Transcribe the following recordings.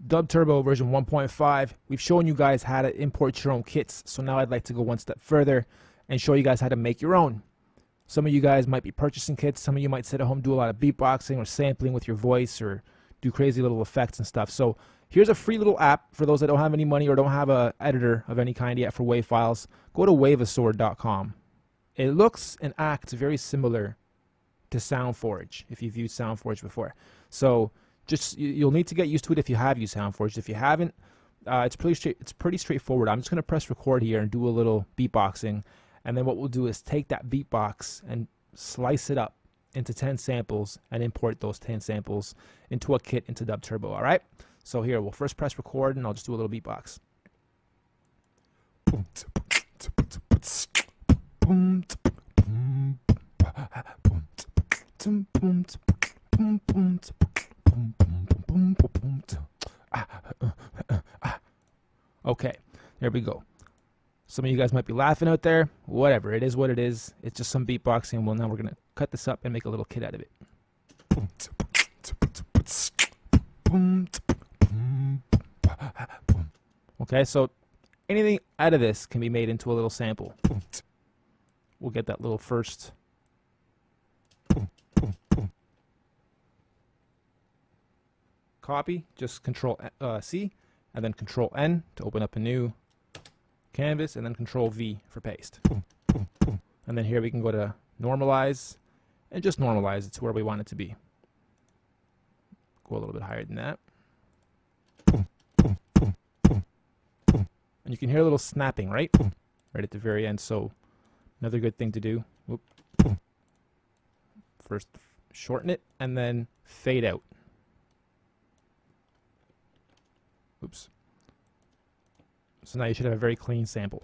DUBturbo version 1.5, we've shown you guys how to import your own kits. So now I'd like to go one step further and show you guys how to make your own. Some of you guys might be purchasing kits. Some of you might sit at home, do a lot of beatboxing or sampling with your voice or do crazy little effects and stuff. So here's a free little app for those that don't have any money or don't have an editor of any kind yet for WAV files. Go to waveasword.com. It looks and acts very similar to SoundForge if you've used SoundForge before. So you'll need to get used to it if you have used SoundForge. If you haven't, it's pretty straightforward. I'm just going to press record here and do a little beatboxing, and then what we'll do is take that beatbox and slice it up into 10 samples and import those 10 samples into a kit into DUBturbo. All right. So here we'll first press record, and I'll just do a little beatbox. Okay, there we go. Some of you guys might be laughing out there. Whatever, it is what it is. It's just some beatboxing. Well, now we're going to cut this up and make a little kit out of it. Okay, so anything out of this can be made into a little sample. We'll get that little first. Copy, just Control C, and then Control N to open up a new canvas, and then Control V for paste. And then here we can go to normalize, and just normalize it to where we want it to be. Go a little bit higher than that. And you can hear a little snapping, right? Right at the very end. So another good thing to do. Whoop. First shorten it, and then fade out. Oops. So now you should have a very clean sample.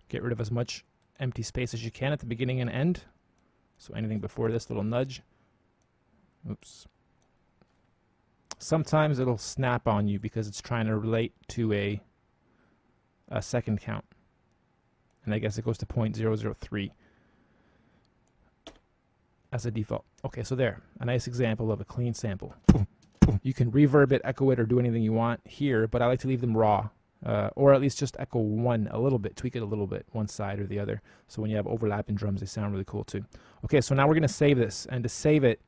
Get rid of as much empty space as you can at the beginning and end. So anything before this little nudge. Oops. Sometimes it'll snap on you because it's trying to relate to a second count. And I guess it goes to 0.003. As a default. Okay, so there, a nice example of a clean sample. You can reverb it, echo it, or do anything you want here, but I like to leave them raw, or at least just echo one a little bit, tweak it a little bit, one side or the other. So when you have overlapping drums, they sound really cool too. Okay, so now we're going to save this, and to save it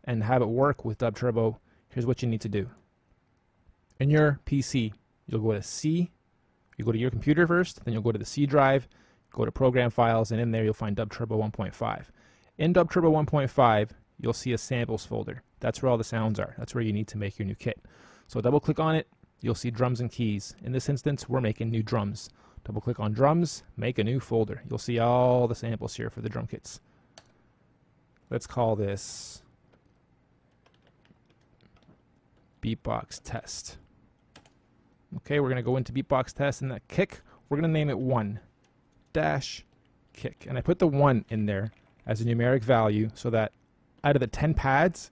and have it work with DUBturbo, here's what you need to do. In your PC, you'll go to C, you go to your computer first, then you'll go to the C drive, go to Program Files, and in there you'll find DUBturbo 1.5. In DUBturbo 1.5, you'll see a samples folder. That's where all the sounds are. That's where you need to make your new kit. So double click on it, you'll see drums and keys. In this instance, we're making new drums. Double click on drums, make a new folder. You'll see all the samples here for the drum kits. Let's call this beatbox test. Okay, we're going to go into beatbox test, and that kick, we're going to name it 1-kick. And I put the 1 in there as a numeric value so that out of the 10 pads,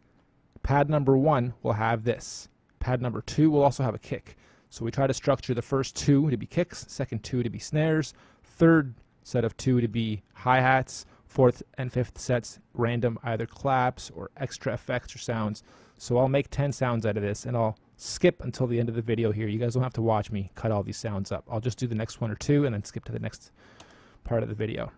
pad number 1 will have this. Pad number 2 will also have a kick. So we try to structure the first 2 to be kicks, second 2 to be snares, third set of 2 to be hi-hats, fourth and fifth sets random either claps or extra effects or sounds. So I'll make 10 sounds out of this, and I'll skip until the end of the video here. You guys don't have to watch me cut all these sounds up. I'll just do the next 1 or 2 and then skip to the next part of the video.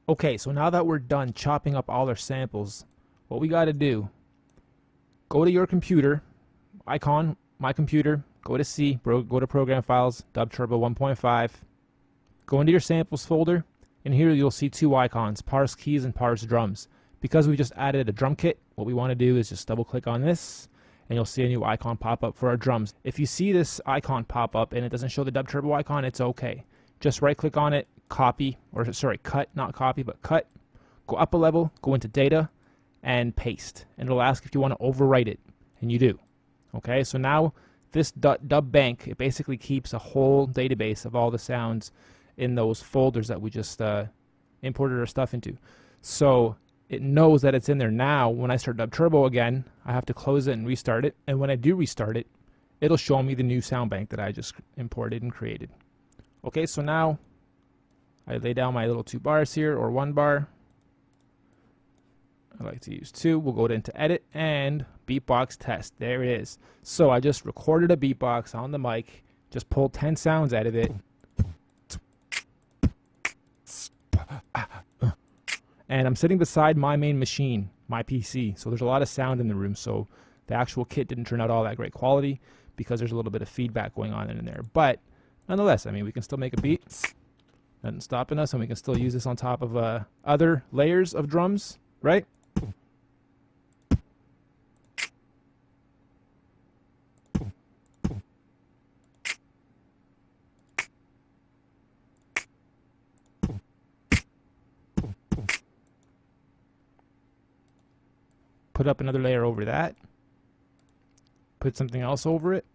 Okay, so now that we're done chopping up all our samples, what we got to do, go to your computer, icon, my computer, go to C, go to Program Files, DUBturbo 1.5, go into your samples folder, and here you'll see 2 icons, parse keys and parse drums. Because we just added a drum kit, what we want to do is just double click on this, and you'll see a new icon pop up for our drums. If you see this icon pop up and it doesn't show the DUBturbo icon, it's okay. Just right click on it, copy, or sorry, cut, not copy, but cut. Go up a level, go into data, and paste. And it'll ask if you want to overwrite it, and you do. Okay, so now this dub bank, it basically keeps a whole database of all the sounds in those folders that we just imported our stuff into. So it knows that it's in there. Now when I start DUBturbo again, I have to close it and restart it, and when I do restart it, it'll show me the new sound bank that I just imported and created. Okay, so now I lay down my little 2 bars here, or 1 bar. I like to use 2. We'll go into edit and beatbox test. There it is. So I just recorded a beatbox on the mic, just pulled 10 sounds out of it. And I'm sitting beside my main machine, my PC. So there's a lot of sound in the room. So the actual kit didn't turn out all that great quality because there's a little bit of feedback going on in there. But nonetheless, I mean, we can still make a beat. Nothing stopping us, and we can still use this on top of other layers of drums, right? Put up another layer over that. Put something else over it.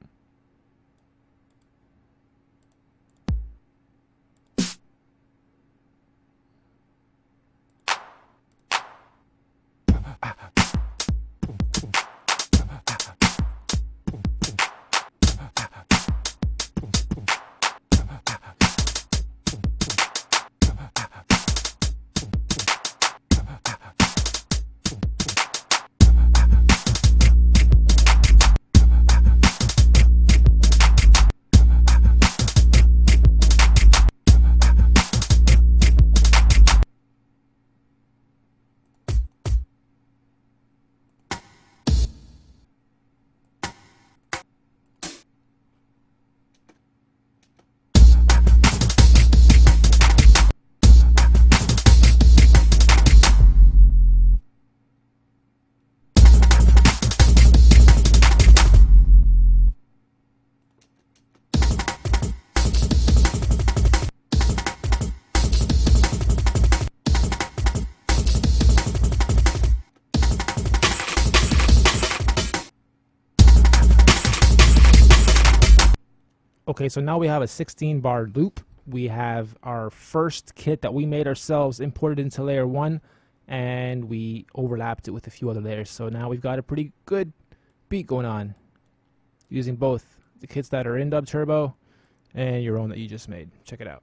Okay, so now we have a 16-bar loop. We have our first kit that we made ourselves imported into layer 1, and we overlapped it with a few other layers. So now we've got a pretty good beat going on using both the kits that are in DUBturbo and your own that you just made. Check it out.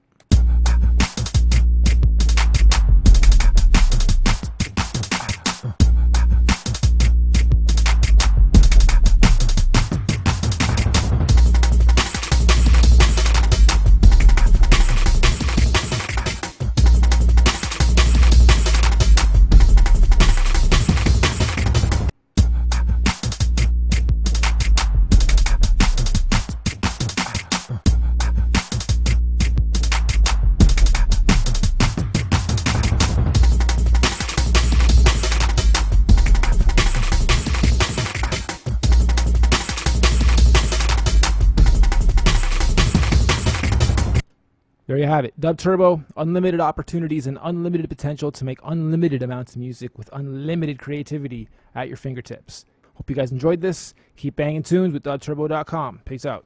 There you have it. DUBturbo, unlimited opportunities and unlimited potential to make unlimited amounts of music with unlimited creativity at your fingertips. Hope you guys enjoyed this. Keep banging tunes with DUBturbo.com. Peace out.